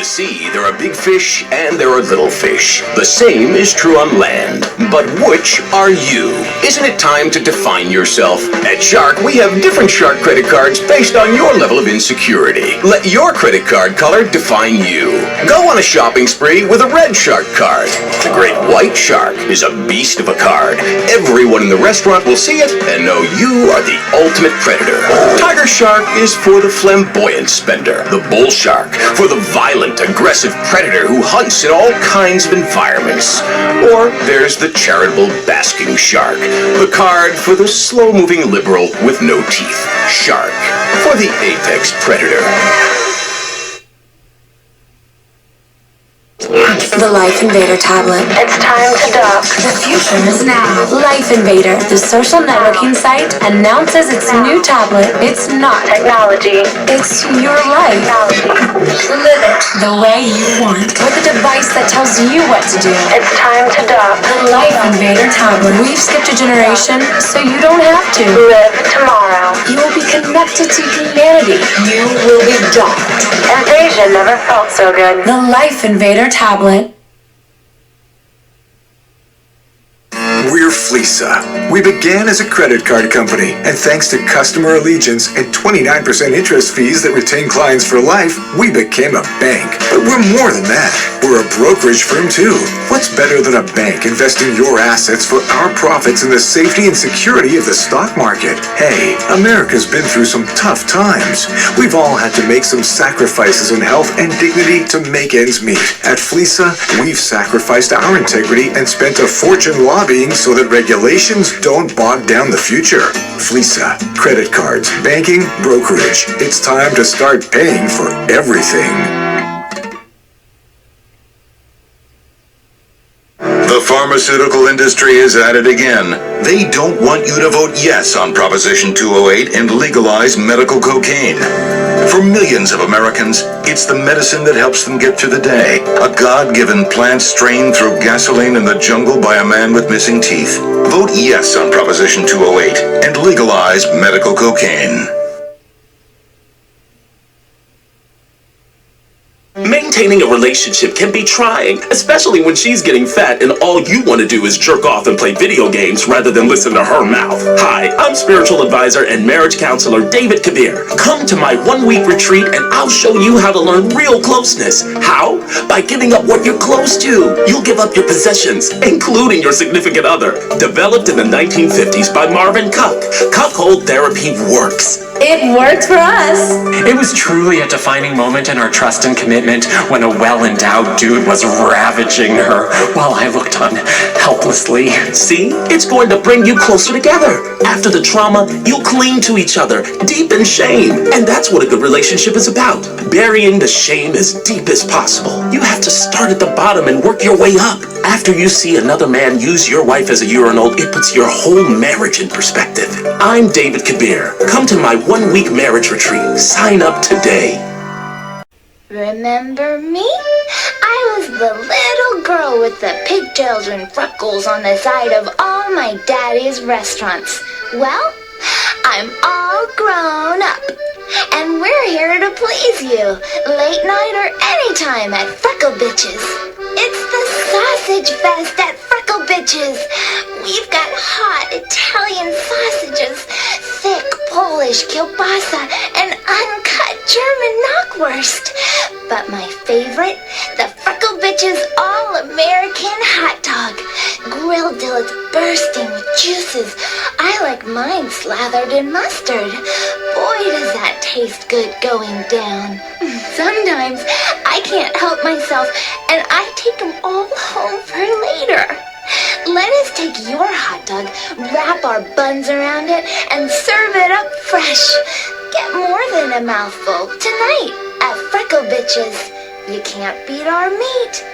the sea, there are big fish and there are little fish. The same is true on land. But which are you? Isn't it time to define yourself? At Shark, we have different Shark credit cards based on your level of insecurity. Let your credit card color define you. Go on a shopping spree with a red Shark card. The great white Shark is a beast of a card. Everyone in the restaurant will see it and know you are the ultimate predator. Tiger Shark is for the flamboyant spender. The Bull Shark for the violent, aggressive predator who hunts in all kinds of environments. Or there's the charitable basking shark, the card for the slow-moving liberal with no teeth. Shark for the apex predator. The Life Invader tablet. It's time to dock. The future is now. Life Invader, the social networking site, announces its new tablet. It's not Technology. It's your life. Live it the way you want. With a device that tells you what to do. It's time to dock. The Life Invader tablet. We've skipped a generation, so you don't have to. Live tomorrow. You will be connected to humanity. You will be docked. Invasion never felt so good. The Life Invader tablet. We're Fleesa. We began as a credit card company, and thanks to customer allegiance and 29% interest fees that retain clients for life, we became a bank. But we're more than that. We're a brokerage firm too. What's better than a bank investing your assets for our profits in the safety and security of the stock market? Hey, America's been through some tough times. We've all had to make some sacrifices in health and dignity to make ends meet. At Fleesa, we've sacrificed our integrity and spent a fortune lobbying so that regulations don't bog down the future. Fleesa, credit cards, banking, brokerage. It's time to start paying for everything. The pharmaceutical industry is at it again. They don't want you to vote yes on Proposition 208 and legalize medical cocaine. For millions of Americans, it's the medicine that helps them get through the day. A God-given plant strained through gasoline in the jungle by a man with missing teeth. Vote yes on Proposition 208 and legalize medical cocaine. Maintaining a relationship can be trying, especially when she's getting fat and all you want to do is jerk off and play video games rather than listen to her mouth. Hi, I'm spiritual advisor and marriage counselor David Kabir. Come to my one-week retreat and I'll show you how to learn real closeness. How? By giving up what you're close to. You'll give up your possessions, including your significant other. Developed in the 1950s by Marvin Cuck, Cuckold Therapy works. It worked for us. It was truly a defining moment in our trust and commitment when a well-endowed dude was ravaging her while I looked on helplessly. See? It's going to bring you closer together. After the trauma, you'll cling to each other, deep in shame. And that's what a good relationship is about. Burying the shame as deep as possible. You have to start at the bottom and work your way up. After you see another man use your wife as a urinal, it puts your whole marriage in perspective. I'm David Kabir. Come to my one-week marriage retreat. Sign up today. Remember me? I was the little girl with the pigtails and freckles on the side of all my daddy's restaurants. Well, I'm all grown up, and we're here to please you, late night or anytime at Freckle Bitches. It's the Sausage Fest at Freckle Bitches. We've got hot Italian sausages, thick Polish kielbasa, and uncut German knockwurst. But my favorite, the Freckle Bitches All-American Hot Dog. Grilled till it's bursting with juices. I like mine slathered in mustard. Boy, does that taste good going down. Sometimes I can't help myself, and I take them all home for later. Let us take your hot dog, wrap our buns around it, and serve it up fresh. Get more than a mouthful tonight at Freckle Bitches. You can't beat our meat.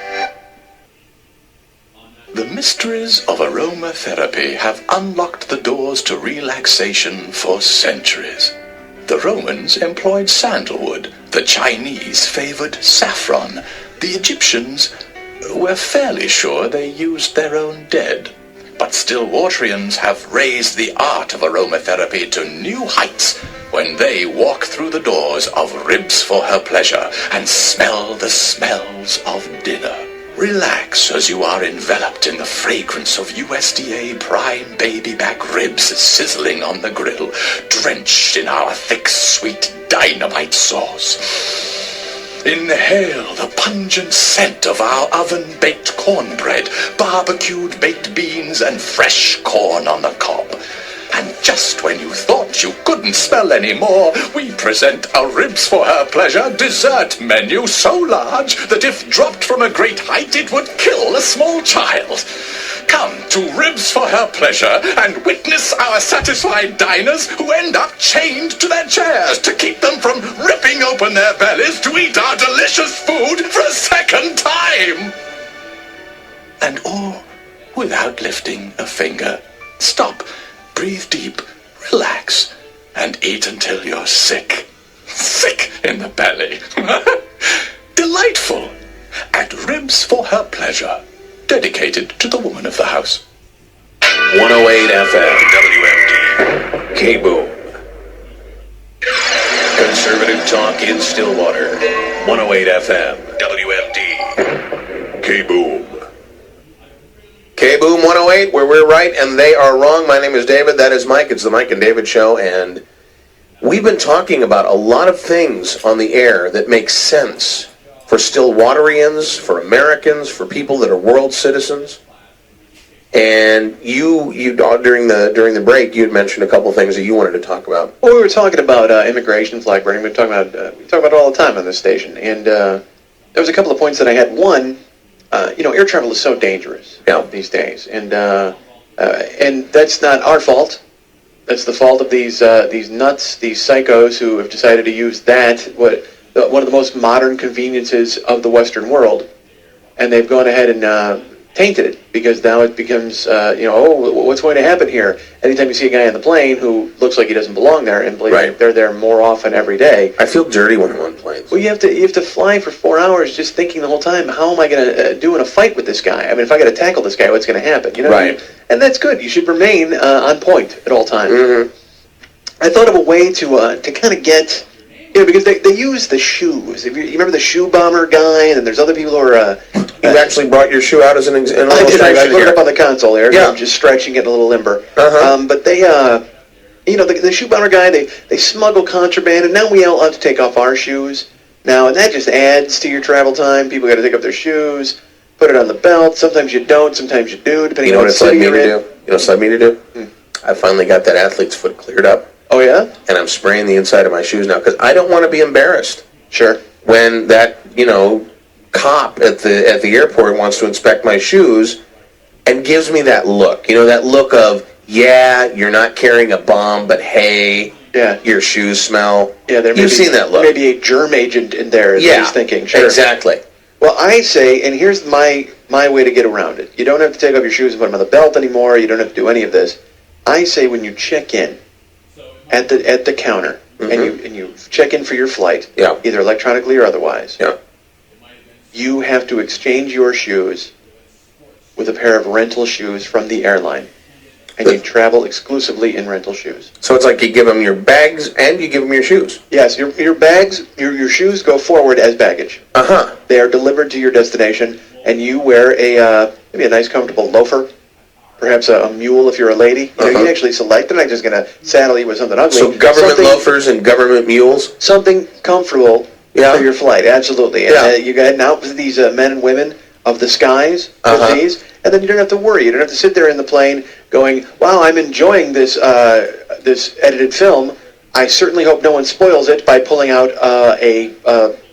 The mysteries of aromatherapy have unlocked the doors to relaxation for centuries. The Romans employed sandalwood, the Chinese favored saffron, the Egyptians we're fairly sure they used their own dead. But Stillwaterians have raised the art of aromatherapy to new heights when they walk through the doors of Ribs for Her Pleasure and smell the smells of dinner. Relax as you are enveloped in the fragrance of USDA prime baby back ribs sizzling on the grill, drenched in our thick, sweet dynamite sauce. Inhale the pungent scent of our oven-baked cornbread, barbecued baked beans, and fresh corn on the cob. And just when you thought you couldn't smell anymore, we present a Ribs for Her Pleasure dessert menu so large that if dropped from a great height, it would kill a small child. Come to Ribs for Her Pleasure and witness our satisfied diners who end up chained to their chairs to keep them from ripping open their bellies to eat our delicious food for a second time. And all without lifting a finger. Stop. Breathe deep, relax, and eat until you're sick. Sick in the belly. Delightful. At Ribs for Her Pleasure. Dedicated to the woman of the house. 108 FM. WMD. K-Boom. Conservative talk in Stillwater. 108 FM. WMD. K-Boom. K-Boom 108, where we're right and they are wrong. My name is David. That is Mike. It's the Mike and David Show. And we've been talking about a lot of things on the air that make sense for Stillwaterians, for Americans, for people that are world citizens. And you during the break, you had mentioned a couple things that you wanted to talk about. Well, we were talking about immigration, flag burning. We talk about it all the time on this station. And there was a couple of points that I had. One, air travel is so dangerous these days, and that's not our fault. That's the fault of these nuts, these psychos who have decided to use one of the most modern conveniences of the Western world, and they've gone ahead and tainted it, because now it becomes, what's going to happen here? Anytime you see a guy on the plane who looks like he doesn't belong there, and believe me, they're there more often every day. I feel dirty when I'm on planes. Well, you have to fly for 4 hours just thinking the whole time, how am I going to do in a fight with this guy? I mean, if I got to tackle this guy, what's going to happen? You know what I mean? And that's good. You should remain on point at all times. Mm-hmm. I thought of a way to kind of get, because they use the shoes. You remember the shoe bomber guy, and then there's other people who are... you actually brought your shoe out as an illustration. I put it up on the console there. Yeah. I'm just stretching it a little limber. But they, the shoe bomber guy, they smuggle contraband, and now we all have to take off our shoes. Now, and that just adds to your travel time. People got to take off their shoes, put it on the belt. Sometimes you don't, sometimes you do, depending on what city you're in. You know what it's led me to do? I finally got that athlete's foot cleared up. Oh, yeah? And I'm spraying the inside of my shoes now, because I don't want to be embarrassed. Sure. When that, cop at the airport wants to inspect my shoes and gives me that look. That look of, you're not carrying a bomb, but hey, your shoes smell. Yeah, you've seen that look. Maybe a germ agent in there is what he's thinking. Sure. Exactly. Well, I say, and here's my way to get around it. You don't have to take off your shoes and put them on the belt anymore. You don't have to do any of this. I say when you check in at the counter, and you check in for your flight, either electronically or otherwise, you have to exchange your shoes with a pair of rental shoes from the airline. And you travel exclusively in rental shoes. So it's like you give them your bags and you give them your shoes. Yes, your bags, your shoes go forward as baggage. They are delivered to your destination, and you wear maybe a nice comfortable loafer, perhaps a mule if you're a lady. You actually select. They're not just going to saddle you with something ugly. So government loafers and government mules? Something comfortable for your flight, absolutely. And you get out with these men and women of the skies with these, and then you don't have to worry. You don't have to sit there in the plane going, wow, I'm enjoying this this edited film. I certainly hope no one spoils it by pulling out a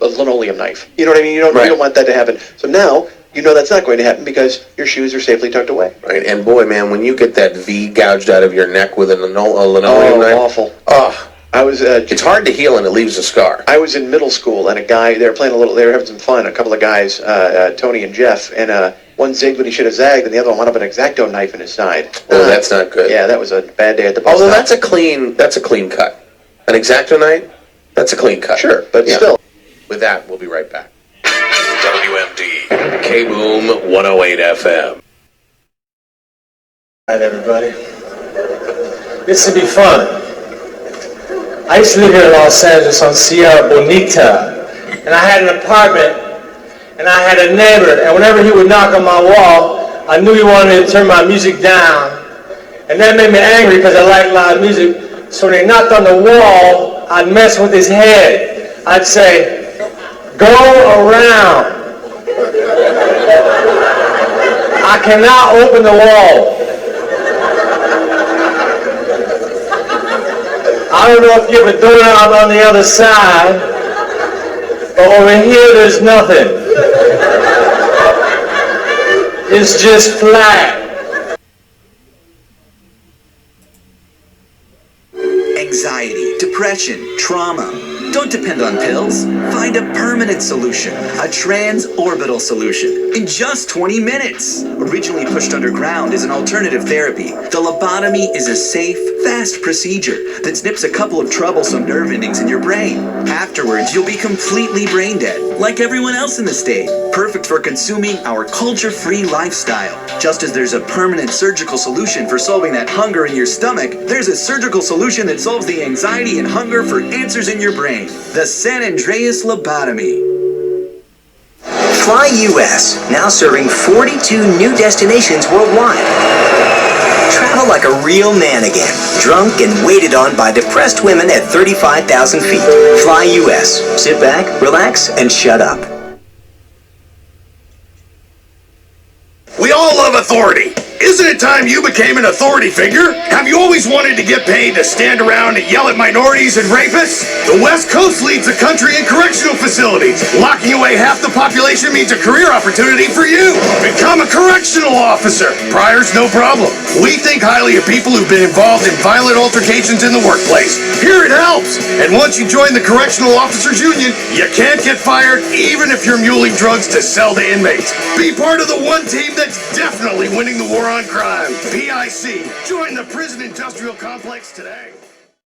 linoleum knife. You know what I mean? You don't want that to happen. So now you know that's not going to happen because your shoes are safely tucked away. Right, and boy, man, when you get that V gouged out of your neck with a linoleum knife. Awful. I was. It's hard to heal and it leaves a scar. I was in middle school and a guy, they were having some fun, a couple of guys, Tony and Jeff, and one zigged when he should have zagged, and the other one wound up an X-Acto knife in his side. Oh, that's not good. Yeah, that was a bad day at the bus Although stop. that's a clean cut. An X-Acto knife, that's a clean cut. Sure, but still. With that, we'll be right back. WMD, K-Boom 108 FM. Hi, everybody. This will be fun. I used to live here in Los Angeles on Sierra Bonita, and I had an apartment, and I had a neighbor, and whenever he would knock on my wall, I knew he wanted me to turn my music down, and that made me angry because I like loud music. So when he knocked on the wall, I'd mess with his head. I'd say, "Go around." I cannot open the wall. I don't know if you have a doorknob on the other side, but over here there's nothing. It's just flat. Anxiety, depression, trauma. Don't depend on pills. Find a permanent solution, a transorbital solution, in just 20 minutes. Originally pushed underground as an alternative therapy, the lobotomy is a safe, fast procedure that snips a couple of troublesome nerve endings in your brain. Afterwards, you'll be completely brain dead, like everyone else in the state. Perfect for consuming our culture-free lifestyle. Just as there's a permanent surgical solution for solving that hunger in your stomach, there's a surgical solution that solves the anxiety and hunger for answers in your brain. The San Andreas Lobotomy. Fly US, now serving 42 new destinations worldwide. Travel like a real man again, drunk and waited on by depressed women at 35,000 feet. Fly US. Sit back, relax, and shut up. We all love authority. Isn't it time you became an authority figure? Have you always wanted to get paid to stand around and yell at minorities and rapists? The West Coast leads the country in correctional facilities. Locking away half the population means a career opportunity for you. Become a correctional officer. Priors, no problem. We think highly of people who've been involved in violent altercations in the workplace. Here it helps. And once you join the Correctional Officers Union, you can't get fired even if you're muling drugs to sell to inmates. Be part of the one team that's definitely winning the war on crime. PIC. Join the prison industrial complex today.